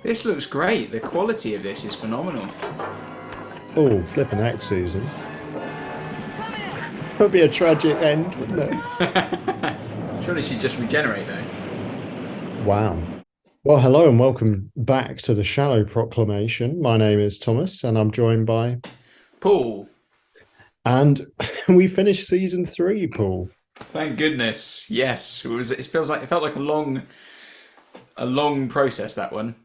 This looks great. The quality of this is phenomenal. Oh, flipping heck, Susan. That'd be a tragic end, wouldn't it? Surely she'd just regenerate though. Wow. Well, hello and welcome back to the Shallow Proclamation. My name is Thomas and I'm joined by... Paul, And we finished season 3, Paul. thank goodness. Yes, it was. It felt like a long process, that one.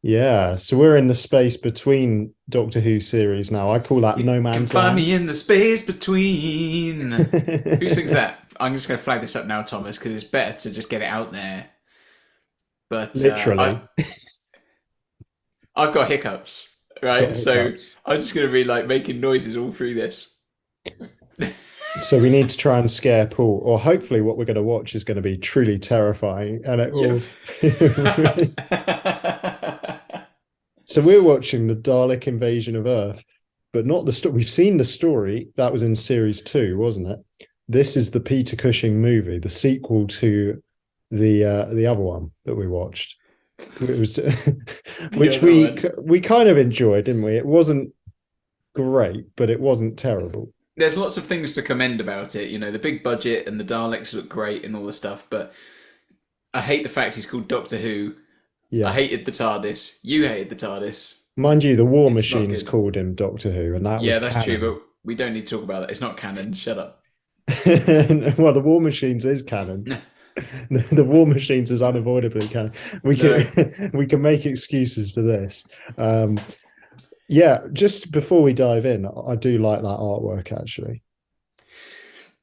Yeah, so we're in the space between Doctor Who series now. I call that You No can Man's find Land. me in the space between. Who sings that? I'm just going to flag this up now, Thomas, because it's better to just get it out there. But Literally. I've got hiccups, Got right? So hiccups. I'm just going to be like making noises all through this. So we need to try and scare Paul, or hopefully what we're going to watch is going to be truly terrifying, and it Yep. will. So we're watching the Dalek invasion of Earth, but not the story. We've seen the story that was in series 2, wasn't it? This is the Peter Cushing movie, the sequel to the other one that we watched. It was, The which other one. we kind of enjoyed, didn't we? It wasn't great, but it wasn't terrible. There's lots of things to commend about it. You know, the big budget and the Daleks look great and all the stuff, but I hate the fact he's called Doctor Who. I Yeah. hated the TARDIS. You hated the TARDIS. Mind you, the War It's not Machines good. called him Doctor Who, and that Yeah, was that's true, canon. but we don't need to talk about that. It's not canon. Shut up. Well, the War Machines is canon. The War Machines is unavoidably canon. We No. can we can make excuses for this. Um, yeah, just before we dive in, I do like that artwork actually.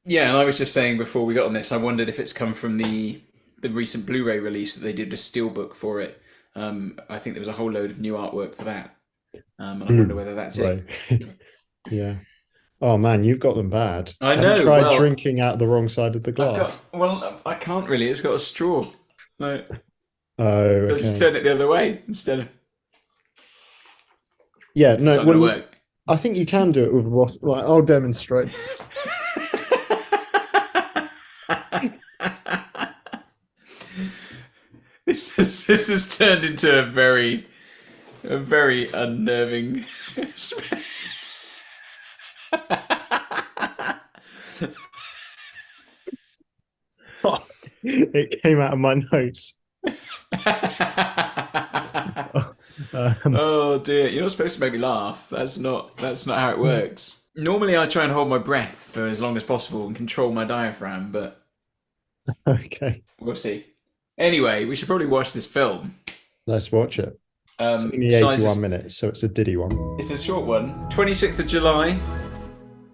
Yeah, and I was just saying before we got on this, I wondered if it's come from the recent Blu-ray release that they did a steelbook for it. I think there was a whole load of new artwork for that, and I wonder Ooh, whether that's right. it. Yeah. Oh man, you've got them bad. I Have you know. tried Well, drinking out the wrong side of the I've glass? got. Well, I can't really. It's got a straw. Like, Oh, I'll just okay. turn it the other way instead of. Yeah, It's no, not going to well, work. I think you can do it with Ross. Like, I'll demonstrate. This has turned into a very unnerving. It came out of my nose. Um, Oh dear, you're not supposed to make me laugh. That's not how it works. Normally I try and hold my breath for as long as possible and control my diaphragm, but okay, we'll see. Anyway, we should probably watch this film. let's watch it. It's only Shall I 81 just minutes, so it's a diddy one. it's a short one. 26th of July,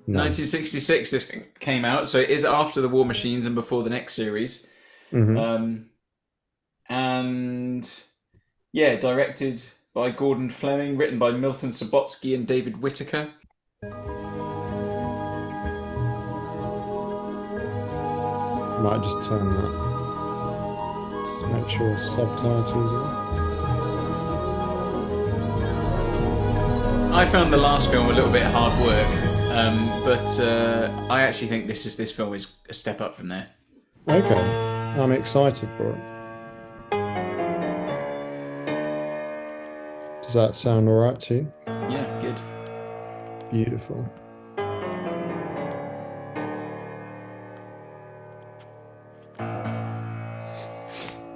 Nice. 1966 this came out, so it is after the War Machines and before the next series. Hmm. Um and yeah, directed by Gordon Fleming, written by Milton Subotsky and David Whittaker. Might just turn that. Just make sure subtitles are. I found the last film a little bit hard work, but I actually think this film is a step up from there. Okay, I'm excited for it. Does that sound all right to you? Yeah, good. Beautiful.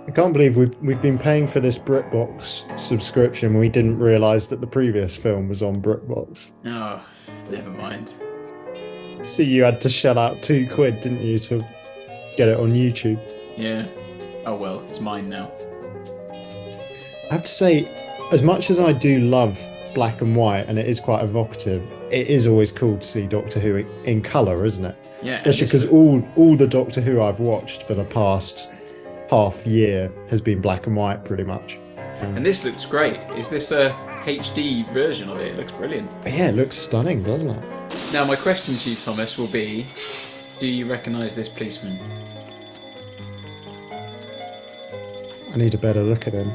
I can't believe we've been paying for this BritBox subscription when we didn't realise that the previous film was on BritBox. Oh, never mind. See, you had to shell out £2, didn't you, to get it on YouTube? Yeah. Oh well, it's mine now. I have to say, as much as I do love black and white, and it is quite evocative, it is always cool to see Doctor Who in colour, isn't it? Yeah, Especially because all the Doctor Who I've watched for the past half year has been black and white, pretty much. and this looks great. Is this a HD version of it? It looks brilliant. But yeah, it looks stunning, doesn't it? Now, my question to you, Thomas, will be: do you recognise this policeman? I need a better look at him.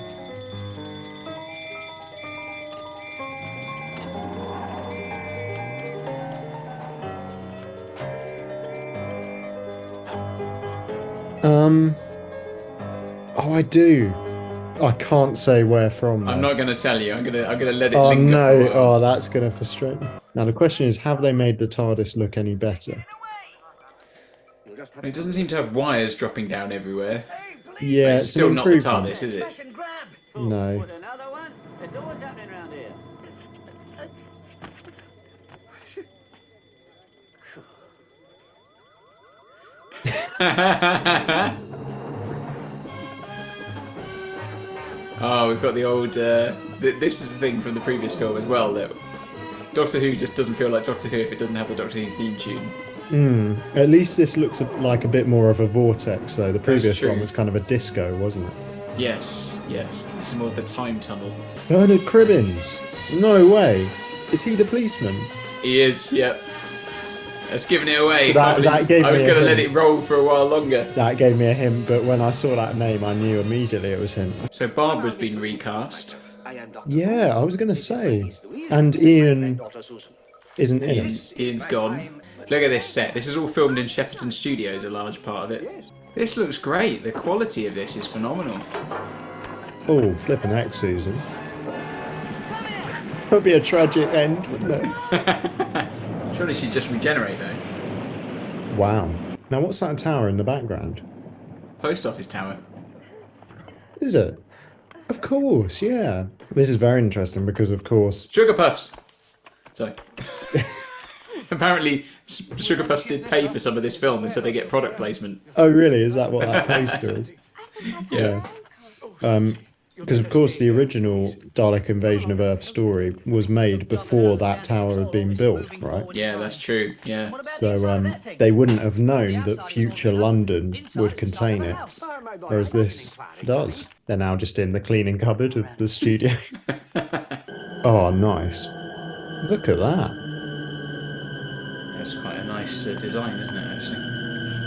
Um. Oh, I do. I can't say where from. I'm not going to tell you. I'm gonna let it Oh linger for a no! while. Oh, that's going to frustrate me. Now the question is, have they made the TARDIS look any better? It doesn't seem to have wires dropping down everywhere. But Yeah, it's it's an still not the improvement. TARDIS, is it? No. Oh, we've got the old. This is the thing from the previous film as well, that Doctor Who just doesn't feel like Doctor Who if it doesn't have the Doctor Who theme tune. At least this looks like a bit more of a vortex, though. The previous true. one was kind of a disco, wasn't it? Yes. This is more of the time tunnel. Bernard Cribbins. No way. Is he the policeman? He is. Yep. That's giving it away. That gave I was me going a to let hint. it roll for a while longer. That gave me a hint, but when I saw that name, I knew immediately it was him. So Barbara's been recast. Yeah, I was going to say. And Ian isn't in it. Ian's gone. Look at this set. This is all filmed in Shepperton Studios, a large part of it. This looks great. The quality of this is phenomenal. Oh, flipping heck, Susan. That'd be a tragic end, wouldn't it? Surely she'd just regenerate though. Wow. Now, what's that tower in the background? Post office tower. Is it? Of course, yeah. This is very interesting because, of course... Sugar Puffs! Sorry. Apparently, Sugar Puffs did pay for some of this film, and so they get product placement. Oh, really? Is that what that poster is? Yeah. Because, of course, the original Dalek Invasion of Earth story was made before that tower had been built, right? Yeah, that's true, yeah. So they wouldn't have known that future London would contain it, whereas this does. They're now just in the cleaning cupboard of the studio. Oh, nice. Look at that. That's quite a nice design, isn't it, actually?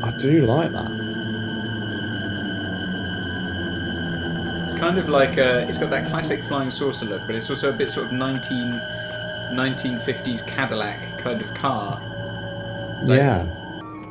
I do like that. It's kind of like it's got that classic flying saucer look, but it's also a bit sort of 1950s Cadillac kind of car. Like, yeah.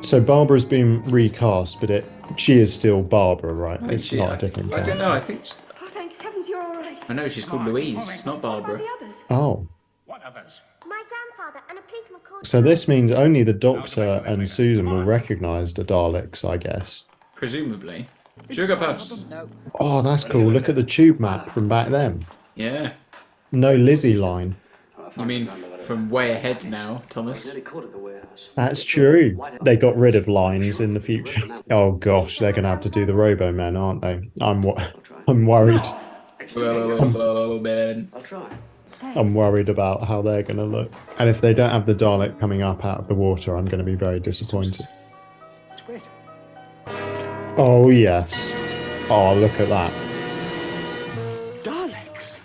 So Barbara's been recast, but she is still Barbara, right? It's not a different I don't know, I think... Oh, thank heavens you're all right. I know, she's called Louise, it's not Barbara. Oh. What others? My grandfather and a policeman called... So this means only the Doctor and Susan will recognise the Daleks, I guess. Presumably. Sugar Puffs. Oh, that's cool. Look at the tube map from back then. Yeah. No Lizzie line. You mean from way ahead now, Thomas? That's true. They got rid of lines in the future. Oh gosh, they're going to have to do the Robo Men, aren't they? I'm worried. I'm worried about how they're going to look. And if they don't have the Dalek coming up out of the water, I'm going to be very disappointed. It's great. Oh, yes. Oh, look at that. Daleks.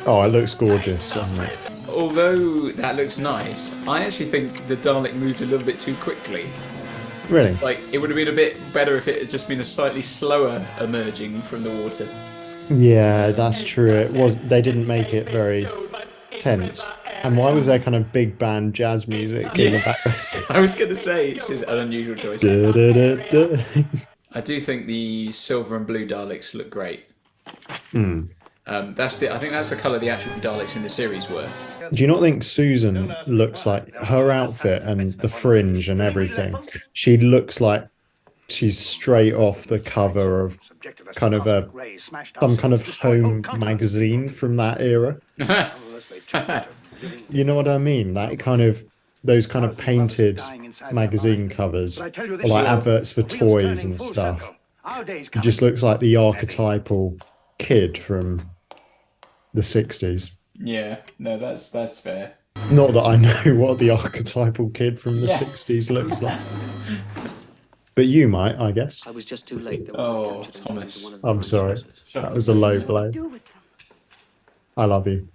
Oh, it looks gorgeous, doesn't it? Although that looks nice, I actually think the Dalek moved a little bit too quickly. Really? Like, it would have been a bit better if it had just been a slightly slower emerging from the water. Yeah, that's true. They didn't make it very tense. And why was there kind of big band jazz music in the background? I was going to say, it's an unusual choice. Da, da, da, da. I do think the silver and blue Daleks look great. I think that's the colour the actual Daleks in the series were. Do you not think Susan looks like her outfit and the fringe and everything? She looks like she's straight off the cover of kind of some kind of home magazine from that era. You know what I mean? That kind of those kind of painted magazine covers, or like adverts for toys and stuff. It just looks like the archetypal kid from the 60s. Yeah, no, that's fair. Not that I know what the archetypal kid from the 60s looks like. But you might, I guess. I was just too late. Oh, Thomas. I'm sorry. That was a low blow. I love you.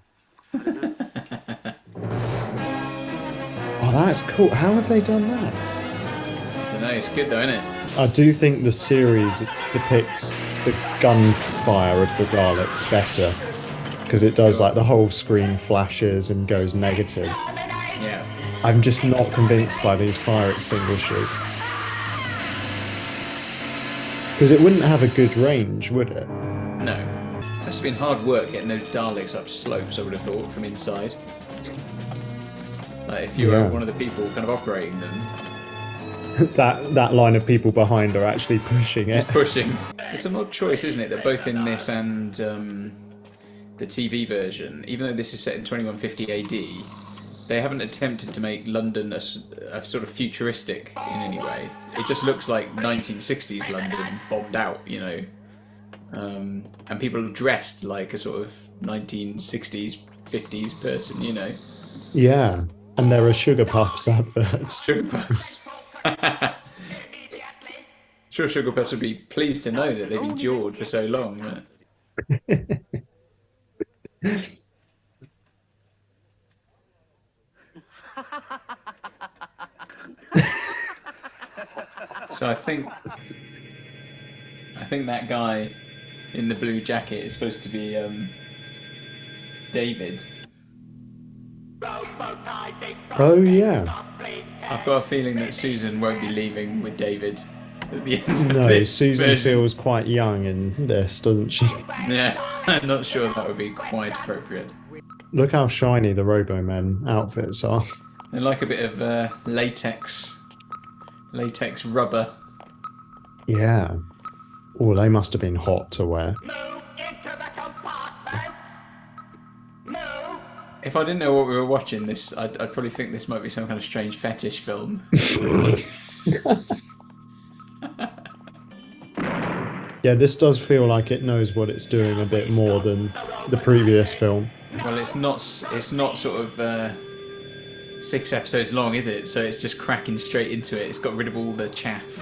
Oh, that's cool. How have they done that? I don't know, it's good though, isn't it? I do think the series depicts the gunfire of the Daleks better, because it does like the whole screen flashes and goes negative. Yeah. I'm just not convinced by these fire extinguishers. Because it wouldn't have a good range, would it? No. Must have been hard work getting those Daleks up slopes, I would have thought, from inside. Like, if you were one of the people kind of operating them. that line of people behind are actually pushing it. It's pushing. It's an odd choice, isn't it? That both in this and the TV version, even though this is set in 2150 AD, they haven't attempted to make London a sort of futuristic in any way. It just looks like 1960s London bombed out, you know. And people are dressed like a sort of 1960s, 50s person, you know. Yeah, and there are Sugar Puffs adverts. Sugar Puffs. Sure, Sugar Puffs would be pleased to know that they've endured for so long. So I think that guy in the blue jacket is supposed to be David. Oh yeah. I've got a feeling that Susan won't be leaving with David at the end of No, this Susan version. feels quite young in this, doesn't she? Yeah, I'm not sure that would be quite appropriate. Look how shiny the Robomen outfits are. They like a bit of latex rubber. Yeah. Oh, they must have been hot to wear. If I didn't know what we were watching, I'd probably think this might be some kind of strange fetish film. Yeah, this does feel like it knows what it's doing a bit more than the previous film. Well, it's not sort of 6 episodes long, is it? So it's just cracking straight into it. It's got rid of all the chaff.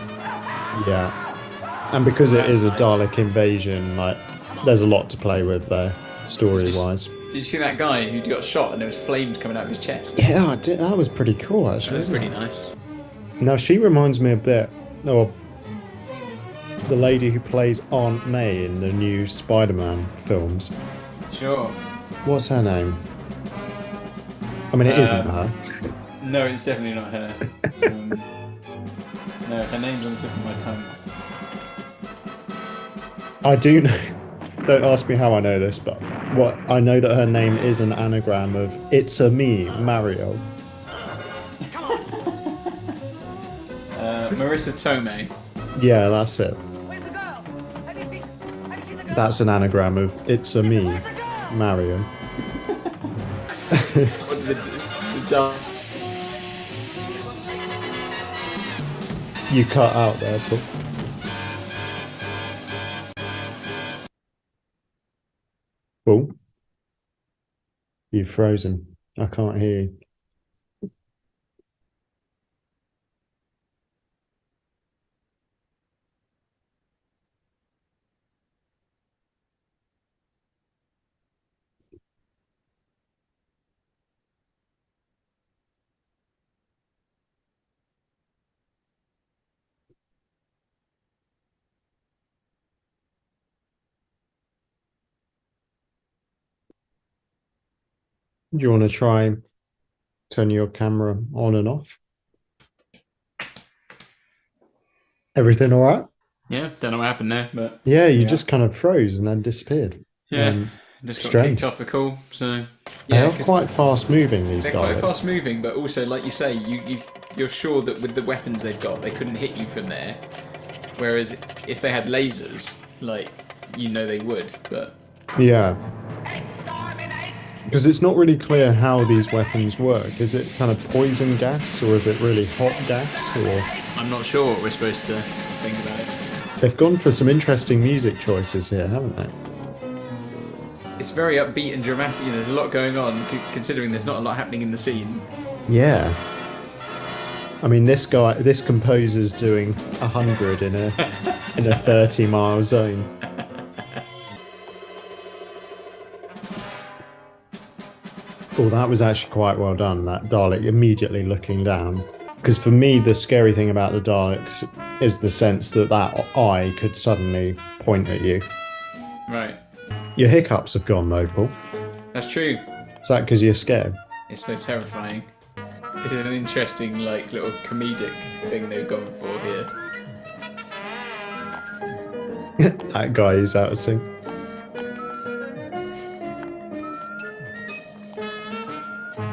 Yeah. And because it is a nice. Dalek invasion, like, there's a lot to play with there, story-wise. Did you see that guy who got shot and there was flames coming out of his chest? Yeah, I did. That was pretty cool, actually. That was pretty nice. Now, she reminds me a bit of the lady who plays Aunt May in the new Spider-Man films. Sure. What's her name? I mean, it isn't her. No, it's definitely not her. No, her name's on the tip of my tongue. I do know. Don't ask me how I know this, but what I know that her name is an anagram of "It's a me, Mario." Marissa Tomei. Yeah, that's it. That's an anagram of "It's a me, Mario." What did the You cut out there, but oh, you've frozen. I can't hear you. Do you want to try turning your camera on and off? Everything all right? Yeah, don't know what happened there, but Yeah, you just kind of froze and then disappeared. yeah, just got strange. kicked off the call. So They yeah, are quite fast moving, these they're guys. quite fast moving, but also like you say, you're sure that with the weapons they've got, they couldn't hit you from there. Whereas if they had lasers, like they would, but Yeah. Because it's not really clear how these weapons work. Is it kind of poison gas or is it really hot gas? Or I'm not sure what we're supposed to think about it. they've gone for some interesting music choices here, haven't they? It's very upbeat and dramatic. There's a lot going on, considering there's not a lot happening in the scene. Yeah. I mean, this composer's doing 100 in a 30-mile zone. Oh, that was actually quite well done, that Dalek immediately looking down. Because for me, the scary thing about the Daleks is the sense that eye could suddenly point at you. Right. Your hiccups have gone though, Paul. That's true. Is that because you're scared? It's so terrifying. It is an interesting, little comedic thing they've gone for here. That guy who's out of sync.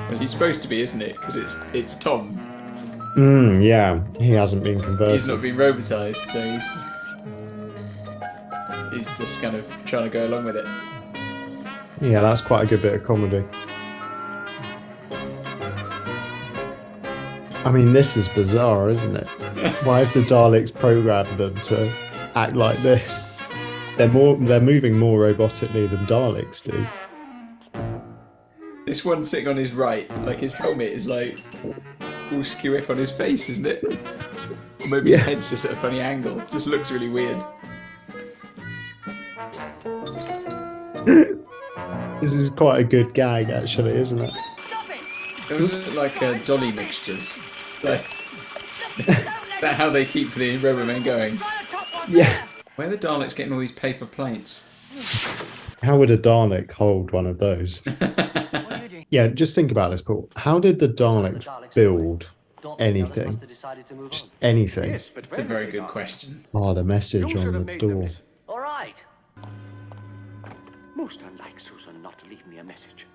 Well, he's supposed to be, isn't it? Because it's Tom. Yeah, he hasn't been converted. He's not been robotized, so he's just kind of trying to go along with it. Yeah, that's quite a good bit of comedy. I mean, this is bizarre, isn't it? Why have the Daleks programmed them to act like this? They're moving more robotically than Daleks do. This one sitting on his right, like his helmet is like all skew up on his face, isn't it? Or maybe his head's just at a funny angle. It just looks really weird. This is quite a good gag, actually, isn't it? It was like dolly mixtures. Like, is that how they keep the Robomen going? Yeah. Where are the Daleks getting all these paper plates? How would a Dalek hold one of those? Yeah, just think about this, Paul. How did the Daleks build anything? Just anything. It's a very good question. Oh, the message on the door. All right. Most unlike Susan not to leave me a message.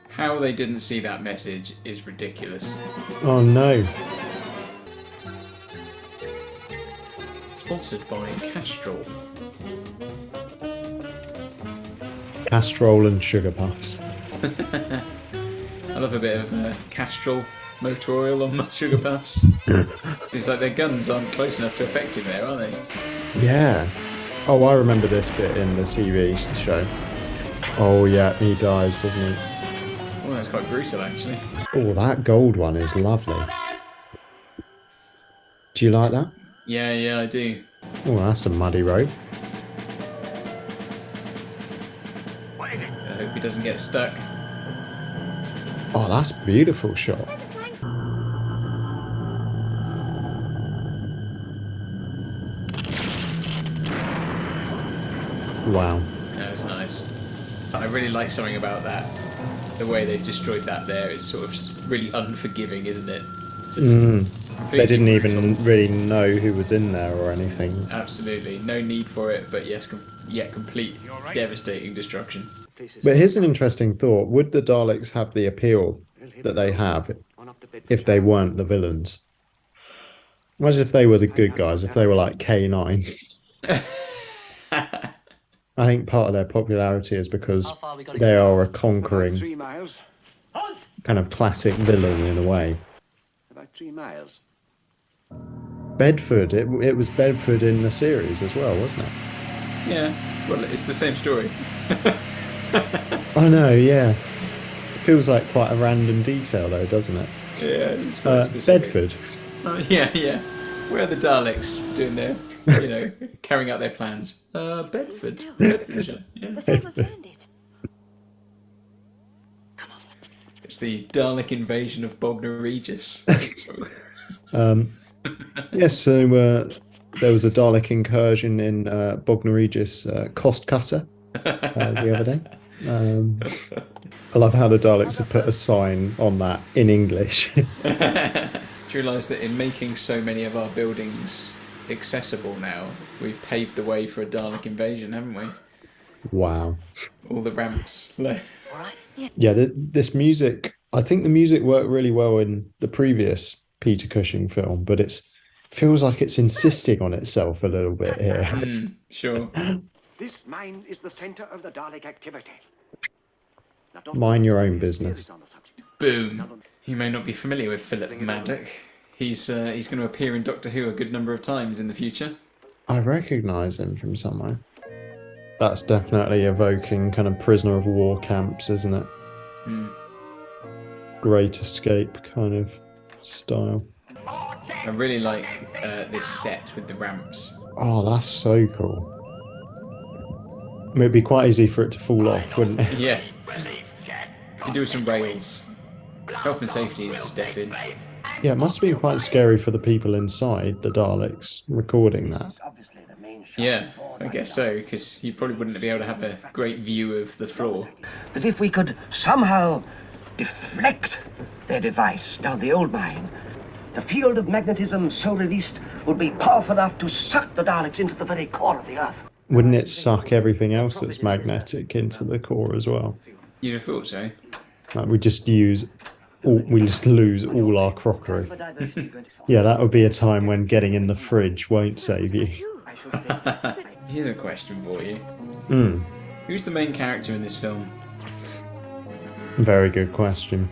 How they didn't see that message is ridiculous. Oh, no. Sponsored by Castrol. Castrol and Sugar Puffs. I love a bit of Castrol motor oil on my Sugar Puffs. It's like their guns aren't close enough to affect him there, are they? Yeah. Oh, I remember this bit in the TV show. Oh, yeah, he dies, doesn't he? Oh, that's quite brutal, actually. Oh, that gold one is lovely. Do you like that? Yeah, I do. Oh, that's a muddy road. What is it? I hope he doesn't get stuck. Oh, that's a beautiful shot. Wow. That's nice. I really like something about that. The way they've destroyed that there is sort of really unforgiving, isn't it? They didn't brutal. even really know who was in there or anything. Absolutely. No need for it, but yes, complete devastating destruction. But here's an interesting thought. Would the Daleks have the appeal that they have if they weren't the villains? Imagine if they were the good guys, if they were like K9. I think part of their popularity is because they are a conquering 3 miles. kind of classic villain in a way. About 3 miles. Bedford, it was Bedford in the series as well, wasn't it? Yeah, well, it's the same story. I know, yeah. Feels like quite a random detail though, doesn't it? Yeah, it's quite specific. Bedford. Yeah. Where are the Daleks doing their, carrying out their plans? Bedford. Bedfordshire. Yeah. The sun was landed. It's the Dalek invasion of Bognor Regis. Yes, so there was a Dalek incursion in Bognor Regis Cost Cutter the other day. I love how the Daleks have put a sign on that in English. Do you realise that in making so many of our buildings accessible now, we've paved the way for a Dalek invasion, haven't we? Wow. All the ramps. Yeah, this music, I think the music worked really well in the previous Peter Cushing film, but it feels like it's insisting on itself a little bit here. Sure. This mine is the center of the Dalek activity. Now, Mind your own business. Boom. You may not be familiar with Philip Maddock. He's going to appear in Doctor Who a good number of times in the future. I recognise him from somewhere. That's definitely evoking kind of prisoner of war camps, isn't it? Great Escape kind of style. I really like this set with the ramps. Oh, that's so cool. It'd be quite easy for it to fall off, wouldn't it? Yeah. You do some rails. Health and safety needs to step in. Yeah, it must have been quite scary for the people inside, the Daleks, recording that. Yeah, I guess so, because you probably wouldn't be able to have a great view of the floor. That if we could somehow deflect their device down the old mine, the field of magnetism so released would be powerful enough to suck the Daleks into the very core of the Earth. Wouldn't it suck everything else that's magnetic into the core as well? You'd have thought so. Like we just lose all our crockery. Yeah, that would be a time when getting in the fridge won't save you. Here's a question for you. Who's the main character in this film? Very good question.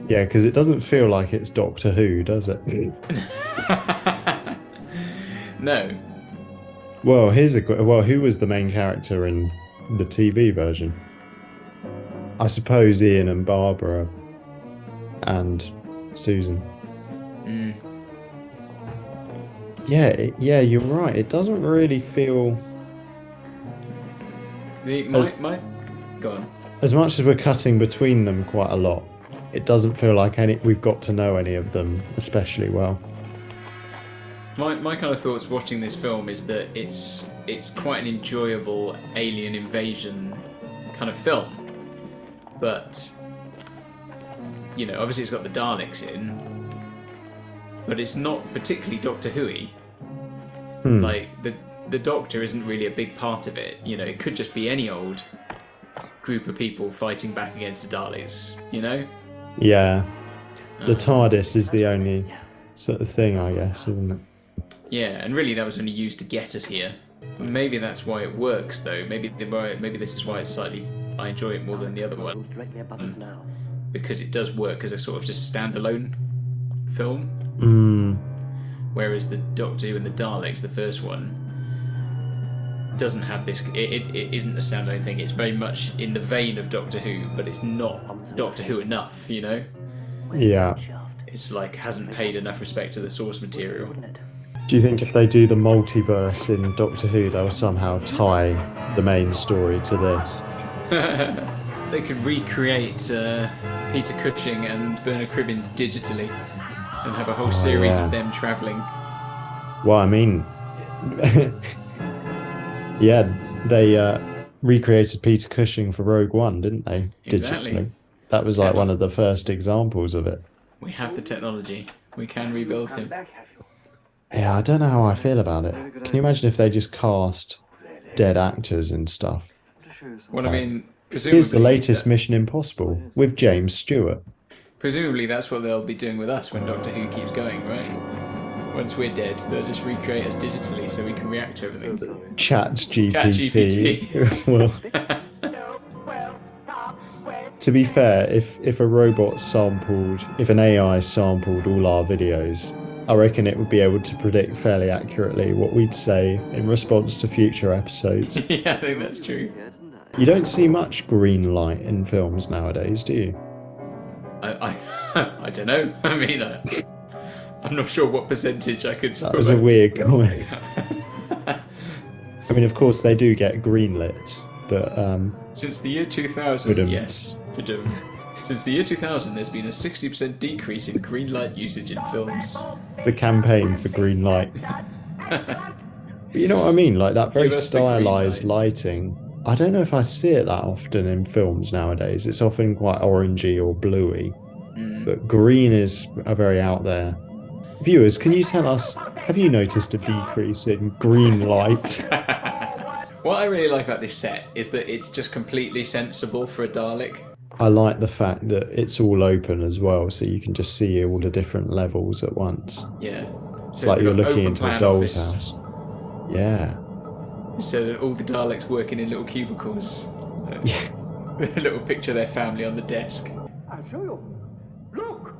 Yeah, because it doesn't feel like it's Doctor Who, does it? No. Well, who was the main character in the TV version? I suppose Ian and Barbara and Susan. Yeah, you're right. It doesn't really feel... Go on. As much as we're cutting between them quite a lot, it doesn't feel like we've got to know any of them especially well. My kind of thoughts watching this film is that it's quite an enjoyable alien invasion kind of film. But, you know, obviously it's got the Daleks in, but it's not particularly Doctor Who-y. Like, the Doctor isn't really a big part of it. You know, it could just be any old group of people fighting back against the Daleks, you know? Yeah. The TARDIS is the only sort of thing, I guess, isn't it? Yeah, and really that was only used to get us here. Maybe that's why it works, though. Maybe this is why it's slightly... I enjoy it more than the other one. Because it does work as a sort of just standalone film. Whereas the Doctor Who and the Daleks, the first one, doesn't have this... It isn't a standalone thing. It's very much in the vein of Doctor Who, but it's not Doctor Who enough, you know? Yeah. It's like, hasn't paid enough respect to the source material. Do you think if they do the multiverse in Doctor Who, they'll somehow tie the main story to this? They could recreate Peter Cushing and Bernard Cribbins digitally and have a whole series of them travelling. Well, I mean... yeah, they recreated Peter Cushing for Rogue One, didn't they? Exactly. Digitally. That was like one of the first examples of it. We have the technology. We can rebuild him. Yeah, I don't know how I feel about it. Can you imagine if they just cast dead actors and stuff? Well, I mean, presumably... Here's the latest Mission Impossible with James Stewart. Presumably that's what they'll be doing with us when Doctor Who keeps going, right? Once we're dead, they'll just recreate us digitally so we can react to everything. ChatGPT. Well, to be fair, if an AI sampled all our videos, I reckon it would be able to predict fairly accurately what we'd say in response to future episodes. Yeah, I think that's true. You don't see much green light in films nowadays, do you? I don't know. I mean, I'm not sure what percentage I could... That was a weird comment. I mean, of course, they do get greenlit, but... Since the year 2000, yes. Since the year 2000, there's been a 60% decrease in green light usage in films. The campaign for green light. You know what I mean? Like that very stylized lighting. I don't know if I see it that often in films nowadays. It's often quite orangey or bluey. But green is a very out there. Viewers, can you tell us, have you noticed a decrease in green light? What I really like about this set is that it's just completely sensible for a Dalek. I like the fact that it's all open as well, so you can just see all the different levels at once. Yeah. It's like you're looking into a doll's house. Yeah. So that all the Daleks working in little cubicles. Yeah. With a little picture of their family on the desk. I'll show you. Look!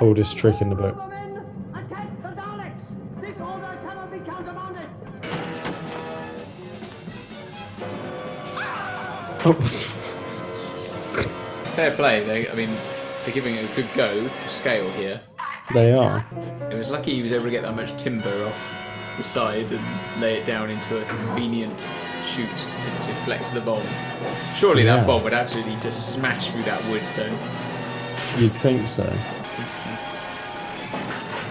Oldest trick in the book. Attack the Daleks! This order cannot be countermanded! Fair play. They're giving it a good go for scale here. They are. It was lucky he was able to get that much timber off the side and lay it down into a convenient chute to deflect the bomb. Surely that bomb would absolutely just smash through that wood, though. You'd think so.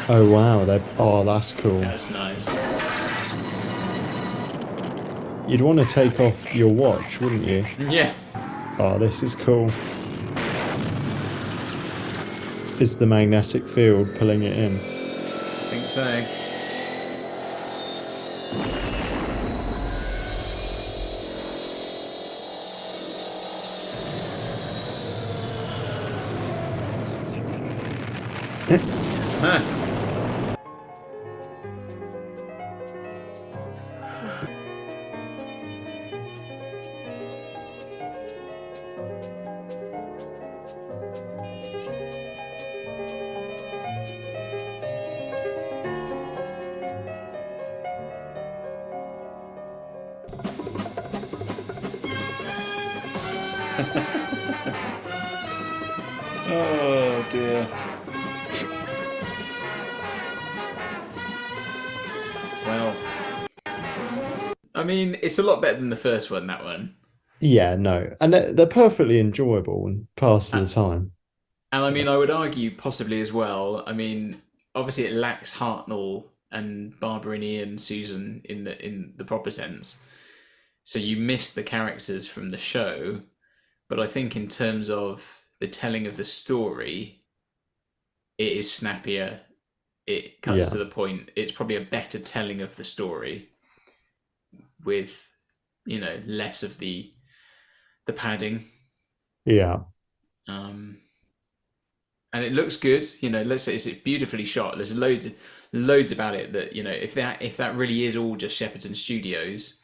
Oh wow! That's cool. That's nice. You'd want to take off your watch, wouldn't you? Yeah. Oh, this is cool. Is the magnetic field pulling it in? I think so. Huh. Oh dear. Well, I mean, it's a lot better than the first one, that one. Yeah, no, and they're perfectly enjoyable and pass the Uh, time. And I mean, I would argue possibly as well. I mean, obviously it lacks Hartnell and Barberini and Susan in the proper sense. So you miss the characters from the show, but I think in terms of the telling of the story, it is snappier. It cuts Yeah. to the point. It's probably a better telling of the story with, less of the padding. Yeah. And it looks good. Let's say it's beautifully shot. There's loads about it that, if that really is all just Shepperton Studios,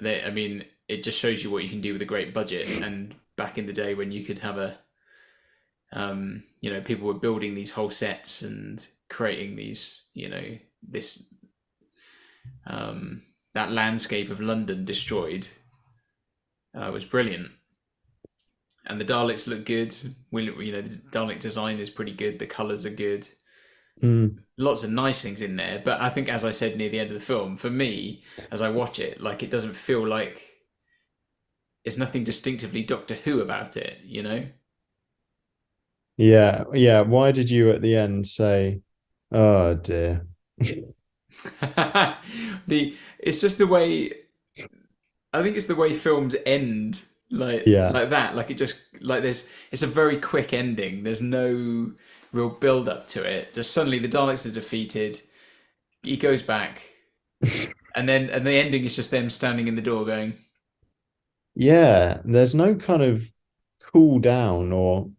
I mean, it just shows you what you can do with a great budget. And back in the day when you could have people were building these whole sets and creating these, this that landscape of London destroyed was brilliant. And the Daleks look good. The Dalek design is pretty good. The colours are good. Lots of nice things in there. But I think, as I said near the end of the film, for me, as I watch it, like, it doesn't feel like there's nothing distinctively Doctor Who about it, Yeah. Yeah. Why did you at the end say, "Oh dear"? It's just the way. I think it's the way films end. Like that, like it just like it's a very quick ending. There's no real build up to it. Just suddenly the Daleks are defeated. He goes back, and the ending is just them standing in the door going, Yeah, there's no kind of cool down, or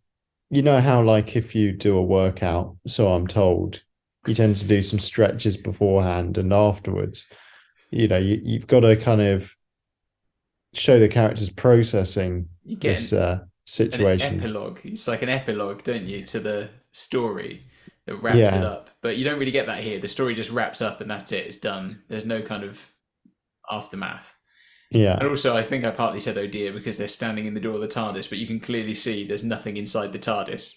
how, like, if you do a workout, so I'm told, you tend to do some stretches beforehand and afterwards. You've got to kind of show the characters processing you get this an situation. epilogue. It's like an epilogue, don't you, to the story that wraps it Yeah. up. But you don't really get that here. The story just wraps up and that's it. It's done. There's no kind of aftermath. Yeah. And also, I think I partly said, "Oh dear," because they're standing in the door of the TARDIS, but you can clearly see there's nothing inside the TARDIS.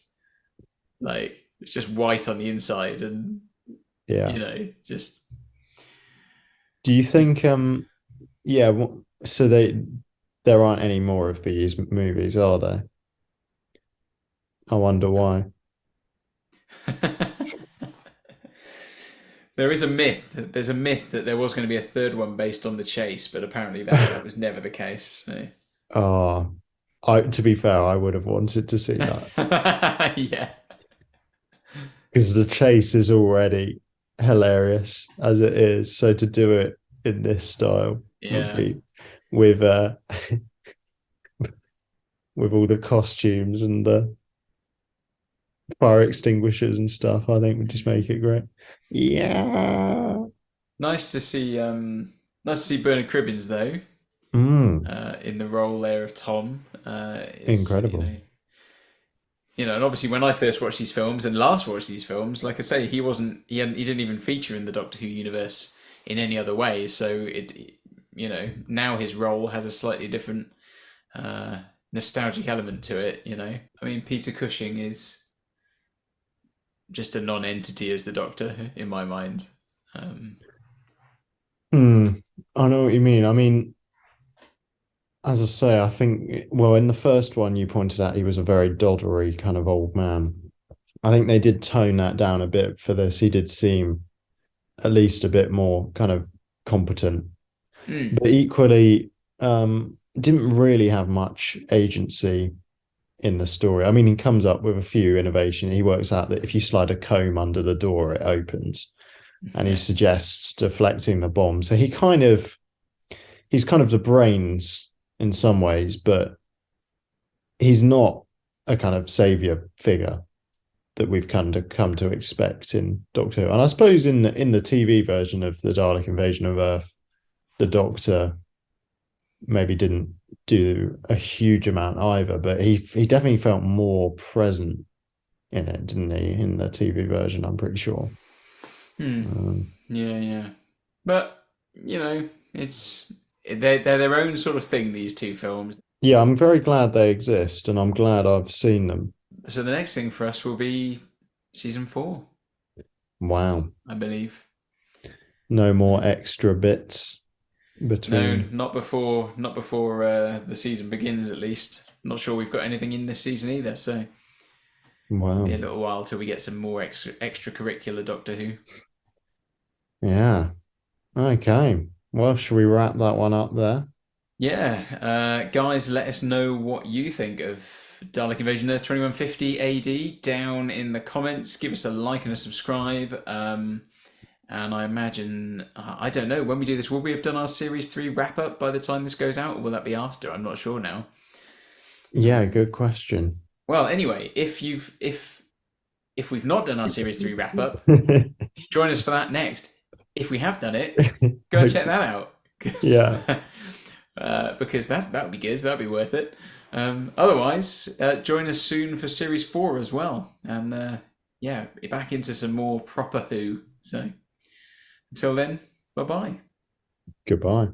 Like, it's just white on the inside, and Yeah. just. Do you think yeah, so there aren't any more of these movies, are there? I wonder why. There's a myth that there was going to be a third one based on the chase, but apparently that was never the case. So. To be fair, I would have wanted to see that. Yeah. Because the chase is already hilarious as it is. So to do it in this style would be with with all the costumes and the fire extinguishers and stuff, I think would just make it great. Yeah. Nice to see Bernard Cribbins though. In the role there of Tom. Incredible. And obviously when I first watched these films and last watched these films, like I say, he didn't even feature in the Doctor Who universe in any other way. So now his role has a slightly different nostalgic element to it. I mean, Peter Cushing is just a non-entity as the Doctor in my mind. I know what you mean. I mean, as I say, I think, well, in the first one you pointed out he was a very doddery kind of old man. I think they did tone that down a bit for this. He did seem at least a bit more kind of competent, but equally didn't really have much agency in the story. I mean, he comes up with a few innovation. He works out that if you slide a comb under the door, it opens, and he suggests deflecting the bomb. So he's kind of the brains in some ways, but he's not a kind of savior figure that we've come to expect in Doctor Who. And I suppose in the TV version of the Dalek Invasion of Earth, the Doctor maybe didn't do a huge amount either, but he definitely felt more present in it, didn't he? In the TV version, I'm pretty sure. Yeah. But they're their own sort of thing, these two films. Yeah, I'm very glad they exist, and I'm glad I've seen them. So the next thing for us will be season 4. Wow. I believe. No more extra bits between. No, not before the season begins, at least. Not sure we've got anything in this season either, so Wow. it'll be a little while till we get some more extracurricular Doctor Who. Yeah. Okay. Well, shall we wrap that one up there? Yeah. Guys, let us know what you think of Dalek Invasion Earth 2150 AD down in the comments. Give us a like and a subscribe. And I imagine, I don't know, when we do this, will we have done our Series 3 wrap-up by the time this goes out? Or will that be after? I'm not sure now. Yeah, good question. Well, anyway, if we've not done our Series 3 wrap-up, join us for that next. If we have done it, go and check that out. Yeah. Because that would be good. That would be worth it. Otherwise, join us soon for Series 4 as well. And back into some more proper Who. So until then, bye-bye. Goodbye.